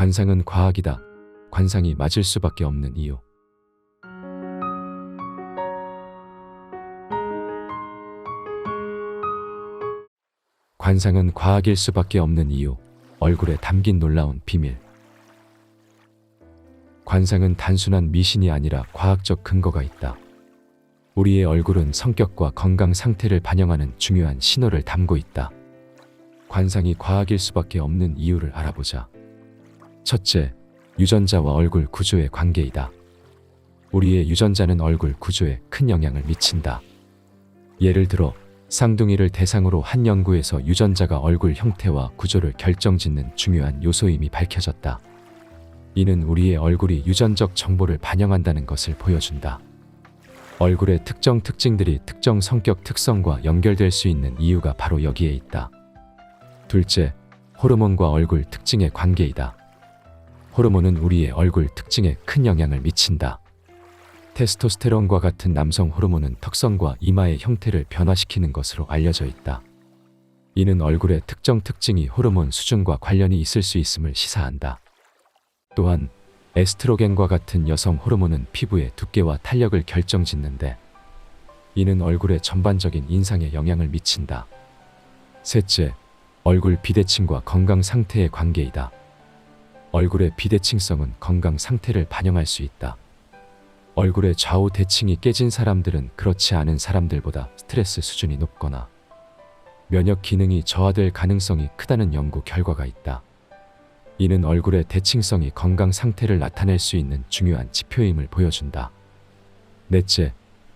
관상은 과학이다. 관상이 맞을 수밖에 없는 이유. 관상은 과학일 수밖에 없는 이유. 얼굴에 담긴 놀라운 비밀. 관상은 단순한 미신이 아니라 과학적 근거가 있다. 우리의 얼굴은 성격과 건강 상태를 반영하는 중요한 신호를 담고 있다. 관상이 과학일 수밖에 없는 이유를 알아보자. 첫째, 유전자와 얼굴 구조의 관계이다. 우리의 유전자는 얼굴 구조에 큰 영향을 미친다. 예를 들어 쌍둥이를 대상으로 한 연구에서 유전자가 얼굴 형태와 구조를 결정짓는 중요한 요소임이 밝혀졌다. 이는 우리의 얼굴이 유전적 정보를 반영한다는 것을 보여준다. 얼굴의 특정 특징들이 특정 성격 특성과 연결될 수 있는 이유가 바로 여기에 있다. 둘째, 호르몬과 얼굴 특징의 관계이다. 호르몬은 우리의 얼굴 특징에 큰 영향을 미친다. 테스토스테론과 같은 남성 호르몬은 턱선과 이마의 형태를 변화시키는 것으로 알려져 있다. 이는 얼굴의 특정 특징이 호르몬 수준과 관련이 있을 수 있음을 시사한다. 또한 에스트로겐과 같은 여성 호르몬은 피부의 두께와 탄력을 결정짓는데 이는 얼굴의 전반적인 인상에 영향을 미친다. 셋째, 얼굴 비대칭과 건강 상태의 관계이다. 얼굴의 비대칭성은 건강 상태를 반영할 수 있다. 얼굴의 좌우 대칭이 깨진 사람들은 그렇지 않은 사람들보다 스트레스 수준이 높거나 면역 기능이 저하될 가능성이 크다는 연구 결과가 있다. 이는 얼굴의 대칭성이 건강 상태를 나타낼 수 있는 중요한 지표임을 보여준다. 넷째,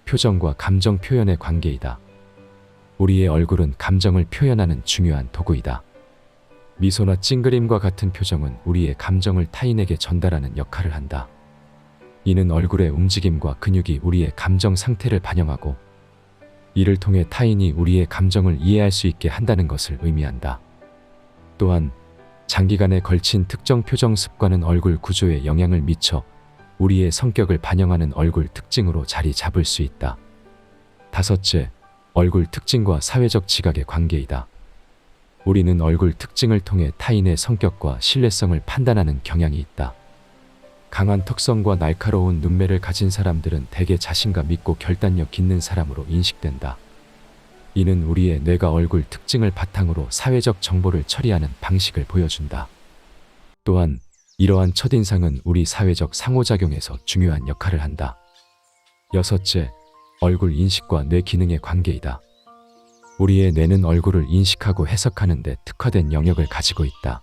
표정과 감정 표현의 관계이다. 우리의 얼굴은 감정을 표현하는 중요한 도구이다. 미소나 찡그림과 같은 표정은 우리의 감정을 타인에게 전달하는 역할을 한다. 이는 얼굴의 움직임과 근육이 우리의 감정 상태를 반영하고 이를 통해 타인이 우리의 감정을 이해할 수 있게 한다는 것을 의미한다. 또한 장기간에 걸친 특정 표정 습관은 얼굴 구조에 영향을 미쳐 우리의 성격을 반영하는 얼굴 특징으로 자리 잡을 수 있다. 다섯째, 얼굴 특징과 사회적 지각의 관계이다. 우리는 얼굴 특징을 통해 타인의 성격과 신뢰성을 판단하는 경향이 있다. 강한 턱선과 날카로운 눈매를 가진 사람들은 대개 자신감 있고 결단력 있는 사람으로 인식된다. 이는 우리의 뇌가 얼굴 특징을 바탕으로 사회적 정보를 처리하는 방식을 보여준다. 또한 이러한 첫인상은 우리 사회적 상호작용에서 중요한 역할을 한다. 여섯째, 얼굴 인식과 뇌 기능의 관계이다. 우리의 뇌는 얼굴을 인식하고 해석하는 데 특화된 영역을 가지고 있다.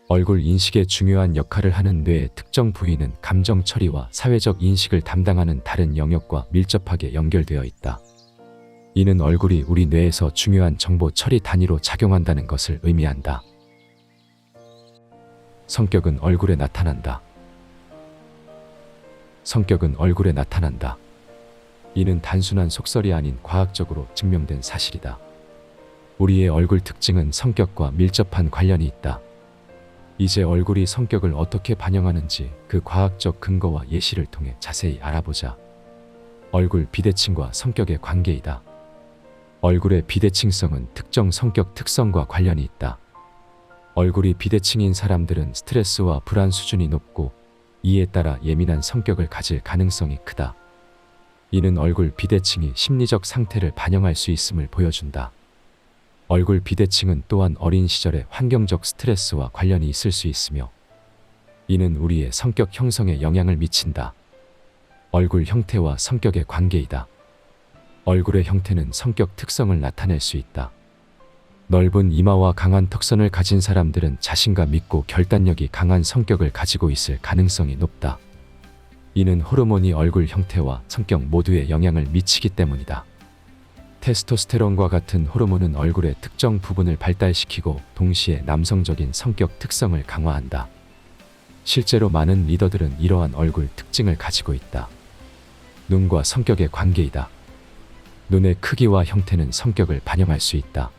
얼굴 인식에 중요한 역할을 하는 뇌의 특정 부위는 감정 처리와 사회적 인식을 담당하는 다른 영역과 밀접하게 연결되어 있다. 이는 얼굴이 우리 뇌에서 중요한 정보 처리 단위로 작용한다는 것을 의미한다. 성격은 얼굴에 나타난다. 성격은 얼굴에 나타난다. 이는 단순한 속설이 아닌 과학적으로 증명된 사실이다. 우리의 얼굴 특징은 성격과 밀접한 관련이 있다. 이제 얼굴이 성격을 어떻게 반영하는지 그 과학적 근거와 예시를 통해 자세히 알아보자. 얼굴 비대칭과 성격의 관계이다. 얼굴의 비대칭성은 특정 성격 특성과 관련이 있다. 얼굴이 비대칭인 사람들은 스트레스와 불안 수준이 높고 이에 따라 예민한 성격을 가질 가능성이 크다. 이는 얼굴 비대칭이 심리적 상태를 반영할 수 있음을 보여준다. 얼굴 비대칭은 또한 어린 시절의 환경적 스트레스와 관련이 있을 수 있으며 이는 우리의 성격 형성에 영향을 미친다. 얼굴 형태와 성격의 관계이다. 얼굴의 형태는 성격 특성을 나타낼 수 있다. 넓은 이마와 강한 턱선을 가진 사람들은 자신감 있고 결단력이 강한 성격을 가지고 있을 가능성이 높다. 이는 호르몬이 얼굴 형태와 성격 모두에 영향을 미치기 때문이다. 테스토스테론과 같은 호르몬은 얼굴의 특정 부분을 발달시키고 동시에 남성적인 성격 특성을 강화한다. 실제로 많은 리더들은 이러한 얼굴 특징을 가지고 있다. 눈과 성격의 관계이다. 눈의 크기와 형태는 성격을 반영할 수 있다.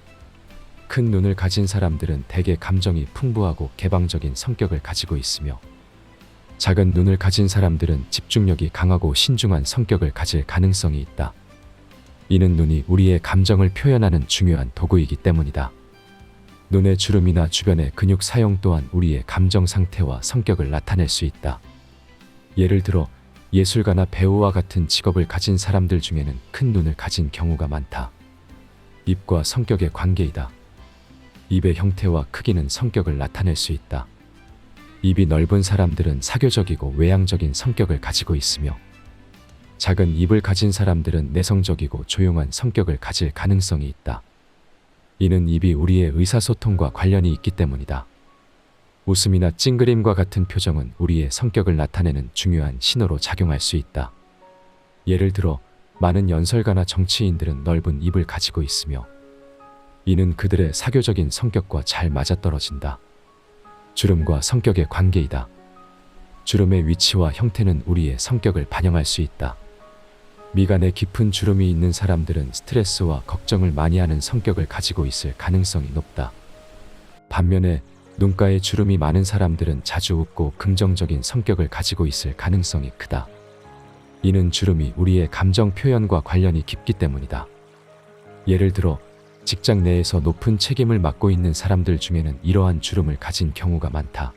큰 눈을 가진 사람들은 대개 감정이 풍부하고 개방적인 성격을 가지고 있으며 작은 눈을 가진 사람들은 집중력이 강하고 신중한 성격을 가질 가능성이 있다. 이는 눈이 우리의 감정을 표현하는 중요한 도구이기 때문이다. 눈의 주름이나 주변의 근육 사용 또한 우리의 감정 상태와 성격을 나타낼 수 있다. 예를 들어 예술가나 배우와 같은 직업을 가진 사람들 중에는 큰 눈을 가진 경우가 많다. 입과 성격의 관계이다. 입의 형태와 크기는 성격을 나타낼 수 있다. 입이 넓은 사람들은 사교적이고 외향적인 성격을 가지고 있으며, 작은 입을 가진 사람들은 내성적이고 조용한 성격을 가질 가능성이 있다. 이는 입이 우리의 의사소통과 관련이 있기 때문이다. 웃음이나 찡그림과 같은 표정은 우리의 성격을 나타내는 중요한 신호로 작용할 수 있다. 예를 들어 많은 연설가나 정치인들은 넓은 입을 가지고 있으며, 이는 그들의 사교적인 성격과 잘 맞아떨어진다. 주름과 성격의 관계이다. 주름의 위치와 형태는 우리의 성격을 반영할 수 있다. 미간에 깊은 주름이 있는 사람들은 스트레스와 걱정을 많이 하는 성격을 가지고 있을 가능성이 높다. 반면에 눈가에 주름이 많은 사람들은 자주 웃고 긍정적인 성격을 가지고 있을 가능성이 크다. 이는 주름이 우리의 감정 표현과 관련이 깊기 때문이다. 예를 들어 직장 내에서 높은 책임을 맡고 있는 사람들 중에는 이러한 주름을 가진 경우가 많다.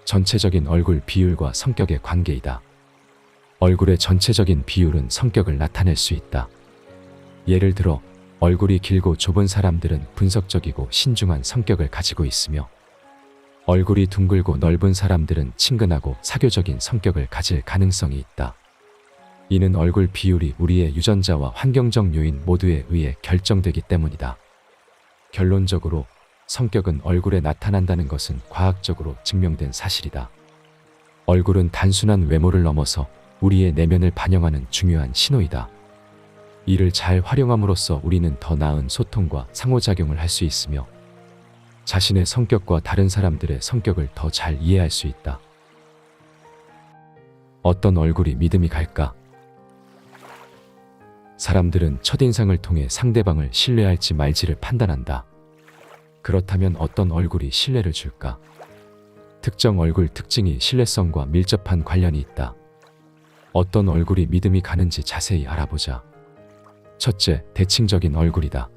전체적인 얼굴 비율과 성격의 관계이다. 얼굴의 전체적인 비율은 성격을 나타낼 수 있다. 예를 들어 얼굴이 길고 좁은 사람들은 분석적이고 신중한 성격을 가지고 있으며, 얼굴이 둥글고 넓은 사람들은 친근하고 사교적인 성격을 가질 가능성이 있다. 이는 얼굴 비율이 우리의 유전자와 환경적 요인 모두에 의해 결정되기 때문이다. 결론적으로 성격은 얼굴에 나타난다는 것은 과학적으로 증명된 사실이다. 얼굴은 단순한 외모를 넘어서 우리의 내면을 반영하는 중요한 신호이다. 이를 잘 활용함으로써 우리는 더 나은 소통과 상호작용을 할 수 있으며, 자신의 성격과 다른 사람들의 성격을 더 잘 이해할 수 있다. 어떤 얼굴이 믿음이 갈까? 사람들은 첫인상을 통해 상대방을 신뢰할지 말지를 판단한다. 그렇다면 어떤 얼굴이 신뢰를 줄까? 특정 얼굴 특징이 신뢰성과 밀접한 관련이 있다. 어떤 얼굴이 믿음이 가는지 자세히 알아보자. 첫째, 대칭적인 얼굴이다.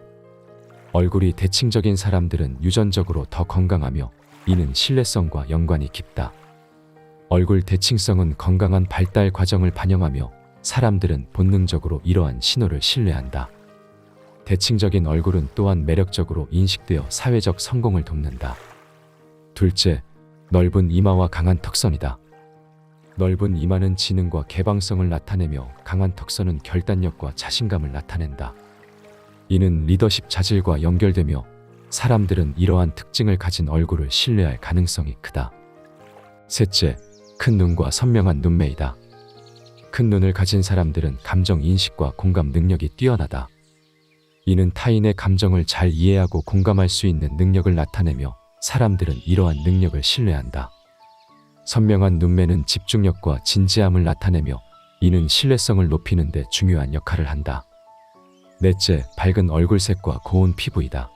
얼굴이 대칭적인 사람들은 유전적으로 더 건강하며, 이는 신뢰성과 연관이 깊다. 얼굴 대칭성은 건강한 발달 과정을 반영하며 사람들은 본능적으로 이러한 신호를 신뢰한다. 대칭적인 얼굴은 또한 매력적으로 인식되어 사회적 성공을 돕는다. 둘째, 넓은 이마와 강한 턱선이다. 넓은 이마는 지능과 개방성을 나타내며 강한 턱선은 결단력과 자신감을 나타낸다. 이는 리더십 자질과 연결되며 사람들은 이러한 특징을 가진 얼굴을 신뢰할 가능성이 크다. 셋째, 큰 눈과 선명한 눈매이다. 큰 눈을 가진 사람들은 감정 인식과 공감 능력이 뛰어나다. 이는 타인의 감정을 잘 이해하고 공감할 수 있는 능력을 나타내며 사람들은 이러한 능력을 신뢰한다. 선명한 눈매는 집중력과 진지함을 나타내며 이는 신뢰성을 높이는 데 중요한 역할을 한다. 넷째, 밝은 얼굴색과 고운 피부이다.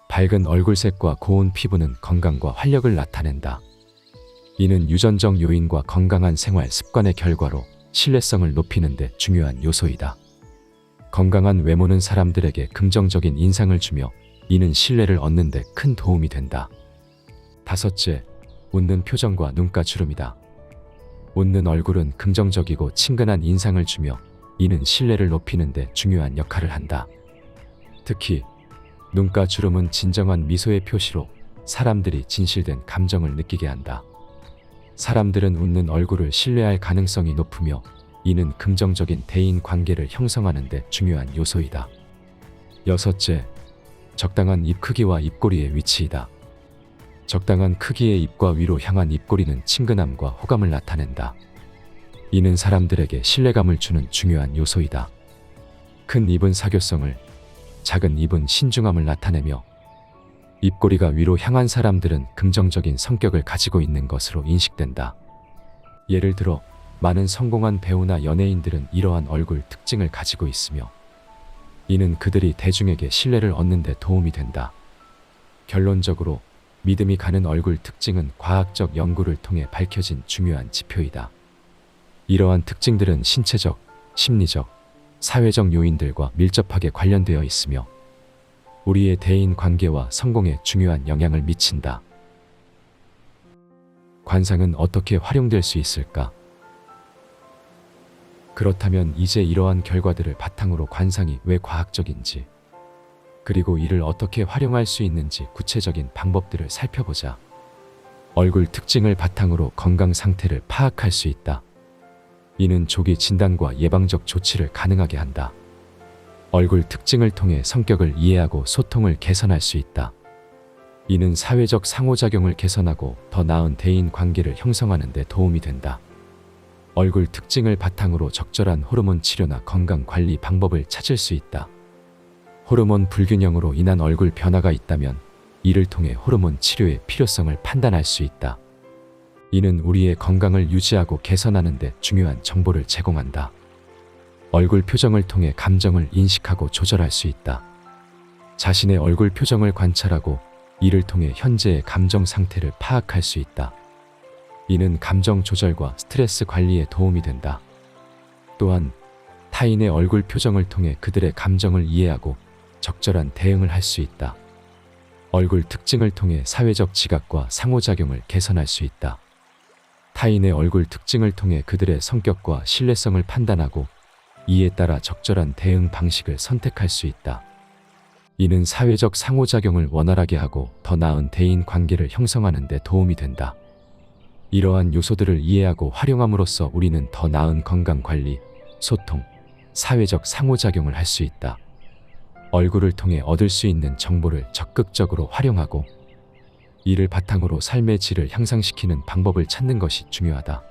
밝은 얼굴색과 고운 피부는 건강과 활력을 나타낸다. 이는 유전적 요인과 건강한 생활 습관의 결과로 신뢰성을 높이는 데 중요한 요소이다. 건강한 외모는 사람들에게 긍정적인 인상을 주며 이는 신뢰를 얻는 데 큰 도움이 된다. 다섯째, 웃는 표정과 눈가 주름이다. 웃는 얼굴은 긍정적이고 친근한 인상을 주며 이는 신뢰를 높이는 데 중요한 역할을 한다. 특히 눈가 주름은 진정한 미소의 표시로 사람들이 진실된 감정을 느끼게 한다. 사람들은 웃는 얼굴을 신뢰할 가능성이 높으며 이는 긍정적인 대인 관계를 형성하는 데 중요한 요소이다. 여섯째, 적당한 입 크기와 입꼬리의 위치이다. 적당한 크기의 입과 위로 향한 입꼬리는 친근함과 호감을 나타낸다. 이는 사람들에게 신뢰감을 주는 중요한 요소이다. 큰 입은 사교성을, 작은 입은 신중함을 나타내며 입꼬리가 위로 향한 사람들은 긍정적인 성격을 가지고 있는 것으로 인식된다. 예를 들어 많은 성공한 배우나 연예인들은 이러한 얼굴 특징을 가지고 있으며 이는 그들이 대중에게 신뢰를 얻는 데 도움이 된다. 결론적으로 믿음이 가는 얼굴 특징은 과학적 연구를 통해 밝혀진 중요한 지표이다. 이러한 특징들은 신체적, 심리적, 사회적 요인들과 밀접하게 관련되어 있으며 우리의 대인 관계와 성공에 중요한 영향을 미친다. 관상은 어떻게 활용될 수 있을까? 그렇다면 이제 이러한 결과들을 바탕으로 관상이 왜 과학적인지, 그리고 이를 어떻게 활용할 수 있는지 구체적인 방법들을 살펴보자. 얼굴 특징을 바탕으로 건강 상태를 파악할 수 있다. 이는 조기 진단과 예방적 조치를 가능하게 한다. 얼굴 특징을 통해 성격을 이해하고 소통을 개선할 수 있다. 이는 사회적 상호작용을 개선하고 더 나은 대인 관계를 형성하는 데 도움이 된다. 얼굴 특징을 바탕으로 적절한 호르몬 치료나 건강 관리 방법을 찾을 수 있다. 호르몬 불균형으로 인한 얼굴 변화가 있다면 이를 통해 호르몬 치료의 필요성을 판단할 수 있다. 이는 우리의 건강을 유지하고 개선하는 데 중요한 정보를 제공한다. 얼굴 표정을 통해 감정을 인식하고 조절할 수 있다. 자신의 얼굴 표정을 관찰하고 이를 통해 현재의 감정 상태를 파악할 수 있다. 이는 감정 조절과 스트레스 관리에 도움이 된다. 또한 타인의 얼굴 표정을 통해 그들의 감정을 이해하고 적절한 대응을 할 수 있다. 얼굴 특징을 통해 사회적 지각과 상호작용을 개선할 수 있다. 타인의 얼굴 특징을 통해 그들의 성격과 신뢰성을 판단하고 이에 따라 적절한 대응 방식을 선택할 수 있다. 이는 사회적 상호작용을 원활하게 하고 더 나은 대인 관계를 형성하는 데 도움이 된다. 이러한 요소들을 이해하고 활용함으로써 우리는 더 나은 건강 관리, 소통, 사회적 상호작용을 할 수 있다. 얼굴을 통해 얻을 수 있는 정보를 적극적으로 활용하고 이를 바탕으로 삶의 질을 향상시키는 방법을 찾는 것이 중요하다.